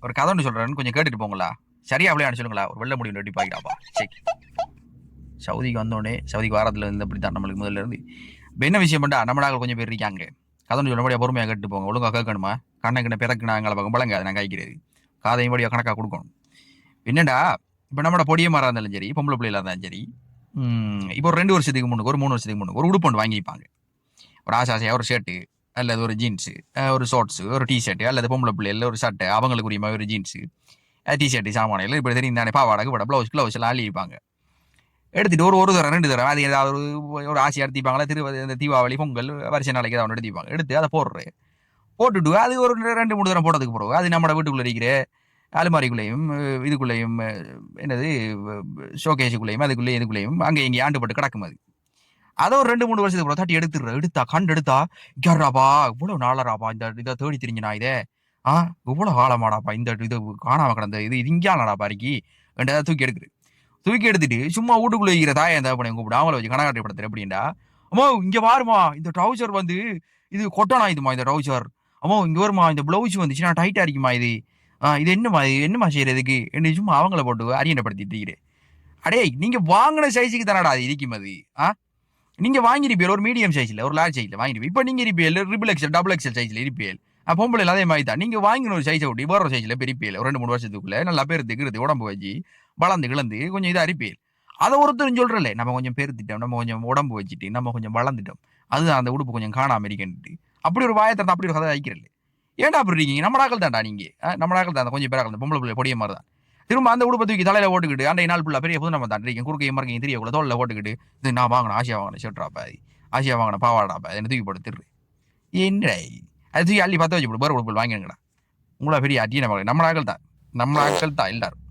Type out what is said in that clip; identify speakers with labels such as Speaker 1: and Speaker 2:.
Speaker 1: ஒரு கதை ஒன்று சொல்கிறேன்னு கொஞ்சம் கேட்டுட்டு போங்களா? சரியா அப்படியே சொல்லுங்களா? ஒரு வெள்ள முடிவு ரெடி பாக்கிடாப்பா. சரி, சவுதிக்கு வந்தோடனே சவுதிக்கு வாரத்தில் இருந்து அப்படி தான் நம்மளுக்கு முதல்ல இருந்து இப்போ என்ன விஷயம் பண்ணா நம்ம நாங்கள் கொஞ்சம் பேர் இருக்காங்க. கதை ஒன்று சொல்ல முடியாது, பொறுமையாக கேட்டு போங்க. ஒழுங்காக கேட்கணுமா? கண்ணை கிண்ண பிறக்குனா எங்களை பக்கம் பழங்க அதை நான் காய்க்கிறது காதையும் படியாக கணக்காக கொடுக்கணும். என்னடா இப்போ நம்மளோட பொடிய மாறா இருந்தாலும் சரி, பொம்பளை பிள்ளையில இருந்தாலும் சரி, இப்போ ஒரு 2 வருஷத்துக்கு முன்னுக்கு, ஒரு 3 வருஷத்துக்கு முன்னுக்கு ஒரு உடுப்பு ஒன்று வாங்கிப்பாங்க. ஒரு ஆசையாக ஒரு ஷர்ட்டு அல்லது ஒரு ஜீன்ஸு, ஒரு ஷார்ட்ஸு, ஒரு டிஷர்ட்டு அல்லது பொம்பளை பிள்ளைல ஒரு சட்டை, அவங்களுக்கு உரிமை ஒரு ஜீன்ஸு, டிஷர்ட்டு சாமானியில் இப்படி தெரியும் தானே, பாவாடகு பட ப்ளவுஸ் க்ளவுஸ் எல்லாம் அள்ளியிருப்பாங்க. எடுத்துட்டு ஒரு ஒரு தரம் 2 தரம் அது ஏதாவது ஒரு ஆசையாக எடுத்திப்பாங்களா, இந்த தீபாவளி பொங்கல் வருஷ நாளைக்கு ஏதாவது ஒன்று எடுத்திப்பாங்க. எடுத்து அதை போட்டுட்டு அது ஒரு 2 3 தரம் போட்டதுக்கு பிறகு அது நம்ம வீட்டுக்குள்ளே இருக்கிற அலுமாரிக்குள்ளேயும் இதுக்குள்ளேயும் என்னது ஷோகேஷுக்குள்ளேயும் அதுக்குள்ளேயும் இதுக்குள்ளேயும் அங்கே இங்கே ஆண்டுபட்டு கிடக்கும். அதை ஒரு 2 3 வருஷத்துக்கு அப்புறம் தட்டி எடுத்தா கண்டு எடுத்தா யாராப்பா இவ்வளவு நாளராப்பா இந்த இதை தேடி திரிஞ்சு நான் இதே இவ்வளவு காலமாடாப்பா இந்த இது காணாம கிடந்த இது இங்கேயானடாப்பா இருக்கி ரெண்டு தூக்கி எடுத்துட்டு சும்மா வீட்டுக்குள்ள இருக்கிற தாயை எந்த பண்ணி கூப்பிட்டு அவங்கள வச்சு கணக்காட்டி படுத்துற எப்படின்னா, அம்மா இங்க பாருமா இந்த ட்ரௌசர் வந்து இது கொட்டனா இதுமா இந்த ட்ரௌசர், அம்மா இங்க வருமா இந்த பிளவுஸ் வந்துச்சுன்னா டைட்டா இருக்குமா இது, இது என்னமா செய்யறதுக்கு என்ன சும்மா அவங்கள போட்டு அரியணைப்படுத்திட்டு இருக்கிறேன். அடே நீங்க வாங்கின சைஸுக்கு தானடா அது இருக்கும் அது. நீங்க வாங்கிருப்பீங்க ஒரு மீடியம் சைஸ்ல ஒரு லார்ஜ் சைஸ்ல வாங்கிருப்பீங்க. இப்ப நீங்க இருப்பீங்க ட்ரிபிள் எக்ஸல் டபுள் எக்ஸல் சைஸ்ல இருப்பீங்க. பொம்பளை அதே மாதிரி தான் நீங்க வாங்கின ஒரு சைஸை விட்டு வேற ஒரு சைஸ்ல பெரிப்பீங்க. ஒரு 2 3 வருஷத்துக்குள்ள நல்லா பெருத்து உடம்பு வச்சு வளர்ந்து கிளந்து கொஞ்சம் இதா அரிப்பீங்க. அதை ஒருத்தரும் சொல்றல நம்ம கொஞ்சம் பெருத்திட்டோம், நம்ம கொஞ்சம் உடம்பு வச்சுட்டு நம்ம கொஞ்சம் வளர்ந்துட்டோம், அதுதான் அந்த உடுப்பு கொஞ்சம் காணாம இருக்கேன்ட்டு அப்படி ஒரு வாயத்தை அப்படி ஒரு கதை வைக்கிறல்ல. ஏன்டா அப்படி இருக்கீங்க? நம்ம நாக்கள் தான்டா நீங்க, நம்ம நாக்கள் தான் கொஞ்சம் பேராக்கள் பொம்பளை பிள்ளை பொடிய மாதிரி தான். திரும்ப அந்த உடுப்பை தூக்கி தலையில போட்டுக்கிட்டு அன்றைய நாள் ஃபுல்லா பெரிய புது நம்ம தான் இருக்கேன் குறுக்கையும் மறக்கையும் தெரியக்குள்ள தோல்ல போட்டுக்கிட்டு இது நான் வாங்கின ஆசையா வாங்கின ஷர்ட்ராப்பா, ஆசையா வாங்கின பாவாடாப்பா என்ன தூக்கி போட்டு திரு என்ன அது தூக்கி அள்ளி 10 வச்சு போட்டு பேர் உடுப்பு வாங்கினுங்கடா. உங்களா பெரிய அட்டிய நம்ம நாட்கள் தான் எல்லாரும்.